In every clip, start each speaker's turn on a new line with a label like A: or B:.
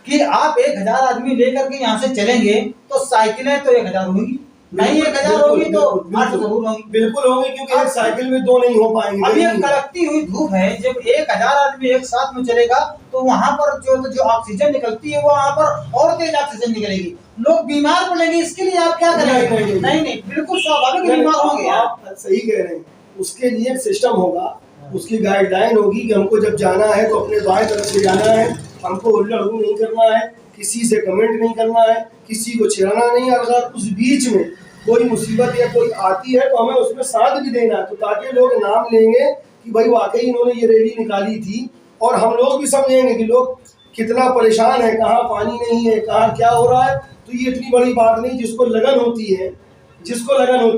A: कि आप 1000 आदमी लेकर के यहाँ से चलेंगे तो साइकिलें तो 1000 होंगी, नहीं 1000 होगी तो 800 जरूर होंगी।
B: बिल्कुल होंगी, क्योंकि एक साइकिल में 2 नहीं हो पाएंगे।
A: अब ये कड़कती हुई धूप है, जब 1000 आदमी एक साथ में चलेगा तो वहां पर जो ऑक्सीजन निकलती है वो वहां पर और तेज ऑक्सीजन निकलेगी, लोग बीमार पड़ेंगे। इसके लिए आप क्या करेंगे? नहीं, बिल्कुल स्वाभाविक बीमार होंगे।
B: आप सही कह रहे हैं, उसके लिए एक सिस्टम होगा, उसकी गाइडलाइन होगी कि हमको जब जाना है तो अपने बाएं तरफ से जाना है, हमको उल्लू नहीं करना है, किसी से कमेंट नहीं करना है, किसी को छेड़ना नहीं। अगर उस बीच में कोई मुसीबत या कोई आती है तो हमें उसमें साथ भी देना है, तो ताकि लोग नाम लेंगे कि भाई वाकई इन्होंने ये रैली निकाली थी, और हम लोग भी समझेंगे कि लोग कितना परेशान है, कहाँ पानी नहीं है, कहाँ क्या हो रहा है। तो ये इतनी बड़ी बात नहीं। जिसको लगन होती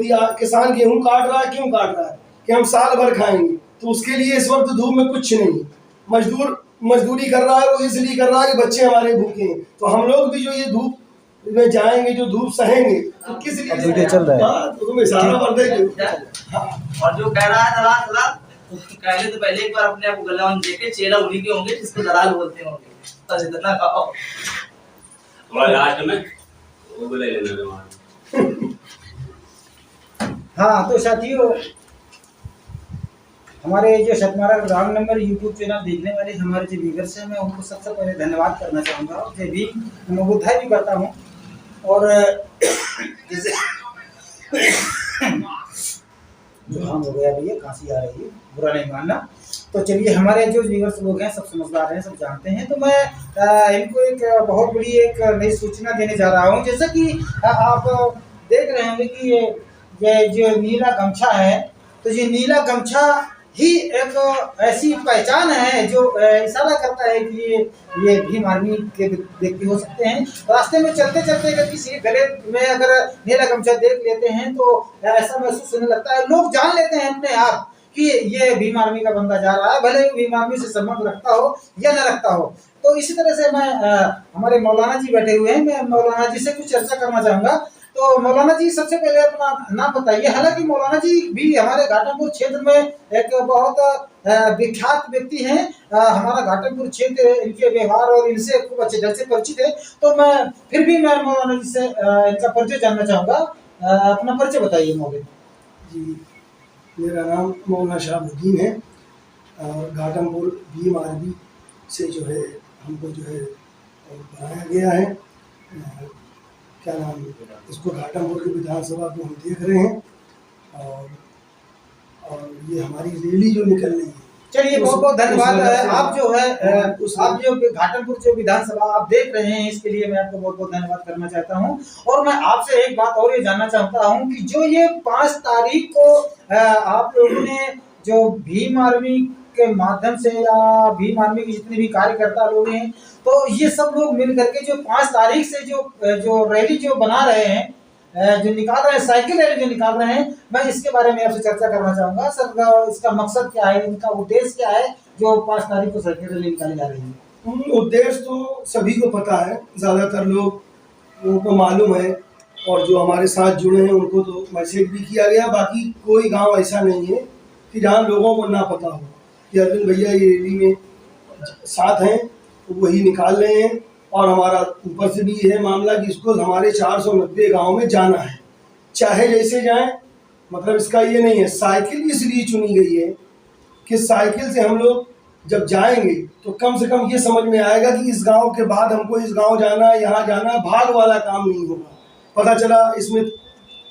B: है, किसान गेहूं काट रहा है, क्यों काट रहा है? कि हम साल भर खाएंगे, तो उसके लिए इस वक्त धूप में कुछ नहीं। मजदूर मजदूरी कर रहा है, वो इसलिए कर रहा है कि बच्चे हमारे भूखे हैं। तो हम लोग भी जो ये धूप में जाएंगे, जो धूप सहेंगे, तो किस लिए
A: चल रहा है?
B: तो तुम्हें इशारा कर देंगे।
C: और जो कह रहा है दलाल, कहले तो पहले एक बार अपने आप को गला देके चेहरा उन्हीं के होंगे जिसको दलाल बोलते होंगे। बस इतना कहो।
D: और लास्ट में वो बोले लेना।
A: हाँ तो साथियों, हमारे जो सतमारा राम नंबर यूट्यूब चैनल देखने वाले हमारे जो व्यूअर्स हैं, मैं उनको सबसे पहले धन्यवाद करना चाहूँगा। जय भीम, मैं बधाई भी करता हूँ। और जैसे जुकाम हो गया भैया, खांसी आ रही है, बुरा नहीं मानना। तो चलिए, हमारे जो व्यूअर्स लोग हैं सब समझदार हैं, सब जानते हैं। तो मैं इनको एक बहुत बड़ी एक नई सूचना देने जा रहा हूँ। जैसा कि आप देख रहे होंगे कि ये जो नीला गमछा है, तो ये नीला गमछा ही एक ऐसी पहचान है जो इशारा करता है कि ये भीम आर्मी के व्यक्ति हो सकते हैं। रास्ते में चलते चलते अगर किसी गले में अगर नीला गमछा देख लेते हैं तो ऐसा महसूस होने लगता है, लोग जान लेते हैं अपने आप कि ये भीम आर्मी का बंदा जा रहा है, भले ही भीम आर्मी से संबंध रखता हो या न रखता हो। तो इसी तरह से मैं हमारे मौलाना जी बैठे हुए हैं, मैं मौलाना जी से कुछ चर्चा करना चाहूँगा। तो मौलाना जी, सबसे पहले अपना नाम बताइए। हालांकि मौलाना जी भी हमारे घाटमपुर क्षेत्र में एक बहुत विख्यात व्यक्ति हैं। हमारा घाटमपुर क्षेत्र इनके व्यवहार और इनसे खूब अच्छे ढंग से परिचित है। तो मैं फिर भी मौलाना जी से इनका परिचय जानना चाहूँगा। अपना परिचय बताइए मौलाना
B: जी। मेरा नाम मौलाना शाहबुद्दीन है, और घाटमपुर भीम आर्मी से जो है हमको जो है बनाया गया है। क्या नाम इसको, घाटमपुर की विधानसभा को हम देख रहे हैं, और ये हमारी रैली जो निकल रही है।
A: चलिए, बहुत बहुत धन्यवाद। आप जो है आप जो घाटमपुर जो विधानसभा आप देख रहे हैं, इसके लिए मैं आपको बहुत बहुत धन्यवाद करना चाहता हूं। और मैं आपसे एक बात और ये जानना चाहता हूं कि जो ये 5 तारीख को आप लोगों ने जो भीम आर्मी के माध्यम से या भीम आर्मी के जितने भी कार्यकर्ता लोग हैं, तो ये सब लोग मिल करके जो 5 तारीख से जो रैली जो बना रहे हैं, जो निकाल रहे हैं, साइकिल रैली जो निकाल रहे हैं, मैं इसके बारे में आपसे चर्चा करना चाहूँगा। सर, इसका मकसद क्या है, इनका उद्देश्य क्या है जो 5 तारीख को साइकिल रैली निकाली जा रही है?
B: उद्देश्य तो सभी को पता है, ज़्यादातर लोगों को मालूम है, और जो हमारे साथ जुड़े हैं उनको तो मैसेज भी किया गया। बाकी कोई गांव ऐसा नहीं है कि जहाँ लोगों को ना पता हो कि अर्जुन भैया ये रैली में साथ हैं, तो वही निकाल रहे हैं। और हमारा ऊपर से भी ये है मामला कि इसको हमारे 490 गांव में जाना है, चाहे जैसे जाएं। मतलब इसका ये नहीं है, साइकिल इसलिए चुनी गई है कि साइकिल से हम लोग जब जाएंगे तो कम से कम ये समझ में आएगा कि इस गांव के बाद हमको इस गांव जाना है, यहाँ जाना है। भाग वाला काम नहीं होगा। पता चला इसमें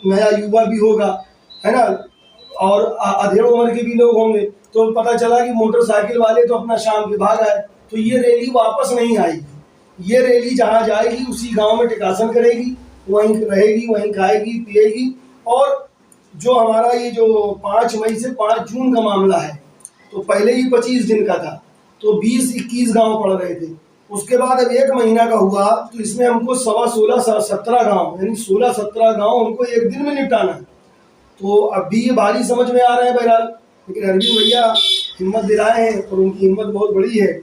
B: नया युवा भी होगा, है ना, और अधेड़ उम्र के भी लोग होंगे, तो पता चला कि मोटरसाइकिल वाले तो अपना शाम के भाग आए, तो ये रैली वापस नहीं आएगी। ये रैली जहाँ जाएगी उसी गांव में टिकासन करेगी, वहीं रहेगी, वहीं खाएगी पिएगी। और जो हमारा ये जो 5 मई से 5 जून का मामला है, तो पहले ही 25 दिन का था, तो 20-21 गांव पड़ रहे थे। उसके बाद अब 1 महीना का हुआ, तो इसमें हमको 16-17 गाँव, यानी 16-17 गाँव हमको एक दिन में निपटाना है। तो अब भी ये भारी समझ में आ रहा है बहरहाल, लेकिन अरविंद भैया हिम्मत दिलाए हैं और उनकी हिम्मत बहुत बड़ी है।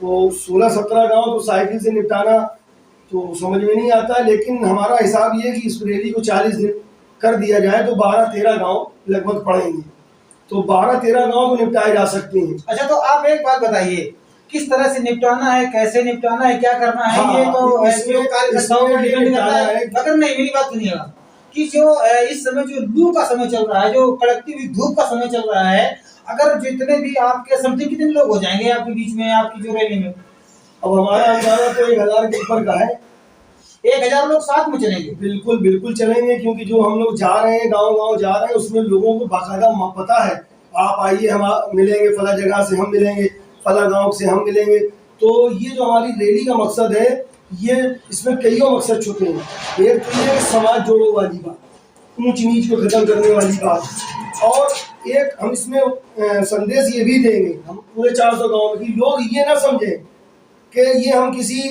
B: तो 16-17 गांव तो साइकिल से निपटाना तो समझ में नहीं आता, लेकिन हमारा हिसाब ये है कि इस रैली को 40 दिन कर दिया जाए तो 12-13 गांव लगभग पड़ेंगे, तो 12-13 गांव को निपटाए जा सकते हैं।
A: अच्छा, तो आप एक बात बताइए किस तरह से निपटाना है, कैसे निपटाना है, क्या करना है,
B: हाँ,
A: ये तो
B: इसमें-
A: जो कार्यकर्ताओं पर डिपेंड करता
B: निपटाना
A: है।
B: है।
A: मगर नहीं, मेरी बात सुनिएगा कि जो इस समय जो लू का समय चल रहा है, जो कड़कती हुई धूप का समय चल रहा है, अगर जितने भी आपके समथिंग कितने लोग हो जाएंगे आपके बीच में, आपकी जो रैली में?
B: अब हमारा अंदाजा तो 1000 के ऊपर का है।
A: 1000 लोग साथ में चलेंगे?
B: बिल्कुल बिल्कुल चलेंगे, क्योंकि जो हम लोग जा रहे हैं, गांव गांव जा रहे हैं, उसमें लोगों को बाकायदा पता है, आप आइए, हम मिलेंगे, फला जगह से हम मिलेंगे, फला गांव से हम मिलेंगे। तो ये जो हमारी रैली का मकसद है, ये इसमें कई मकसद छुपे हैं। एक तो ये है समाज जोड़ो वाली बात, ऊंच नीच को खत्म करने वाली बात, और एक हम इसमें संदेश ये भी देंगे, हम पूरे 400 गाँव में, कि लोग ये ना समझें कि ये हम किसी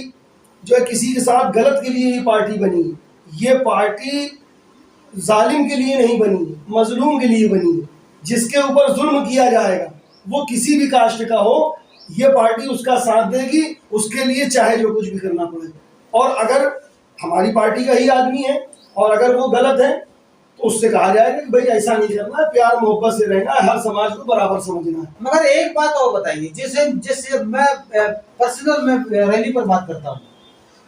B: जो है किसी के साथ गलत के लिए ये पार्टी बनी है। ये पार्टी जालिम के लिए नहीं बनी है, मजलूम के लिए बनी है। जिसके ऊपर जुल्म किया जाएगा, वो किसी भी कास्ट का हो, ये पार्टी उसका साथ देगी, उसके लिए चाहे जो कुछ भी करना पड़े। और अगर हमारी पार्टी का ही आदमी है और अगर वो गलत है, तो उससे कहा जाएगा कि भाई ऐसा नहीं करना है, प्यार मोहब्बत से रहना है, हर समाज को बराबर समझना है।
A: मगर एक बात और बताइए, जिसे जिससे मैं पर्सनल में रैली पर बात करता हूँ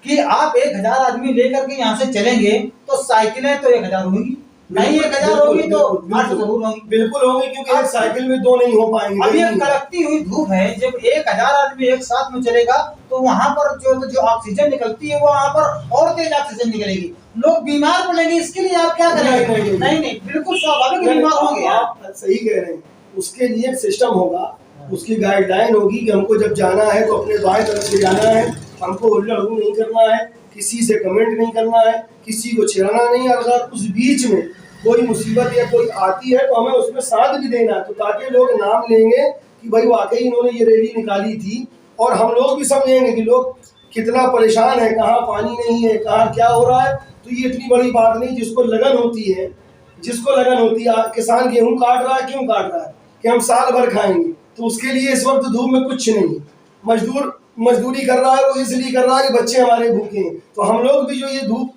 A: कि आप 1000 आदमी लेकर के यहाँ से चलेंगे, तो साइकिलें तो 1000 होंगी, नहीं 1000 होगी तो 800 जरूर होंगी।
B: बिल्कुल होंगी, क्योंकि एक साइकिल में 2 नहीं हो पाएंगे।
A: अब ये कड़कती हुई धूप है, जब 1000 आदमी एक साथ में चलेगा, तो वहां पर जो ऑक्सीजन निकलती है, वो वहां पर और तेज ऑक्सीजन निकलेगी, लोग बीमार पड़ेंगे। इसके लिए आप क्या करेंगे? नहीं, बिल्कुल स्वाभाविक बीमार होंगे।
B: आप सही कह रहे हैं, उसके लिए एक सिस्टम होगा, उसकी गाइडलाइन होगी कि हमको जब जाना है तो अपने बाएं तरफ से जाना है, हमको उल्लू नहीं करना है, किसी से कमेंट नहीं करना है, किसी को छेड़ना नहीं है। अगर उस बीच में कोई मुसीबत या कोई आती है तो हमें उसमें साथ भी देना है, तो ताकि लोग नाम लेंगे कि भाई वाकई इन्होंने ये रैली निकाली थी, और हम लोग भी समझेंगे कि लोग कितना परेशान है, कहाँ पानी नहीं है, कहाँ क्या हो रहा है। तो ये इतनी बड़ी बात नहीं, जिसको लगन होती है, किसान गेहूँ काट रहा है, क्यों काट रहा है? कि हम साल भर खाएंगे, तो उसके लिए इस वक्त धूप में कुछ नहीं है। मजदूरी कर रहा है, वो इसलिए कर रहा है कि बच्चे हमारे भूखे हैं। तो हम लोग भी जो ये धूप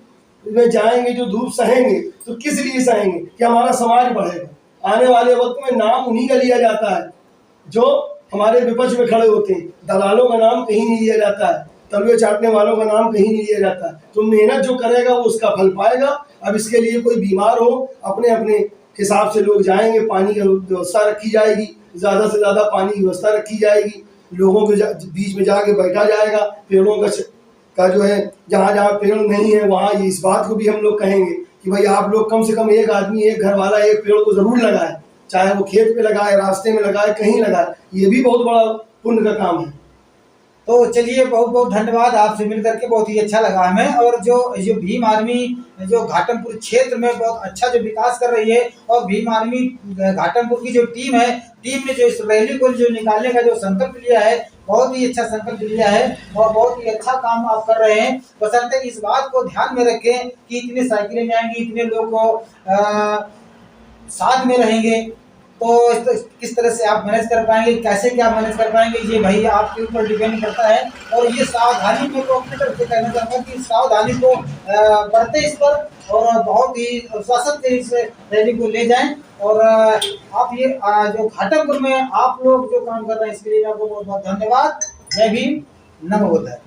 B: में जाएंगे, जो धूप सहेंगे, तो किस लिए सहेंगे? कि हमारा समाज बढ़ेगा। आने वाले वक्त में नाम उन्हीं का लिया जाता है जो हमारे विपक्ष में खड़े होते हैं। दलालों का नाम कहीं नहीं लिया जाता है, तलवे चाटने वालों का नाम कहीं नहीं लिया जाता है। तो मेहनत जो करेगा वो उसका फल पाएगा। अब इसके लिए कोई बीमार हो, अपने अपने हिसाब से लोग जाएंगे, पानी की व्यवस्था रखी जाएगी, ज़्यादा से ज़्यादा पानी की व्यवस्था रखी जाएगी, लोगों के बीच में जाके बैठा जाएगा। पेड़ों का जो है, जहाँ जहाँ पेड़ नहीं है वहाँ इस बात को भी हम लोग कहेंगे कि भाई आप लोग कम से कम एक आदमी, एक घर वाला एक पेड़ को ज़रूर लगाए, चाहे वो खेत पे लगाए, रास्ते में लगाए, कहीं लगाए। ये भी बहुत बड़ा पुण्य का काम है।
A: तो चलिए, बहुत बहुत धन्यवाद, आपसे मिल करके बहुत ही अच्छा लगा हमें। और जो भीम आर्मी जो घाटमपुर क्षेत्र में बहुत अच्छा जो विकास कर रही है, और भीम आर्मी घाटमपुर की जो टीम है, टीम ने जो इस रैली को जो निकालने का जो संकल्प लिया है, बहुत ही अच्छा संकल्प लिया है और बहुत ही अच्छा काम आप कर रहे हैं। बशर्ते इस बात को ध्यान में रखें कि इतनी साइकिलें जाएंगी, इतने लोग साथ में रहेंगे, तो किस तरह से आप मैनेज कर पाएंगे, कैसे क्या मैनेज कर पाएंगे, ये भाई आपके ऊपर डिपेंड करता है। और ये सावधानी में तो अपनी तरफ से कहना चाहूँगा कि सावधानी को बरतें इस पर, और बहुत ही अनुशासन से इस रैली को ले जाएं। और आप ये जो घाटमपुर में आप लोग जो काम कर रहे हैं, इसके लिए आपको बहुत बहुत धन्यवाद। जय भीम, नमो बुद्धाय।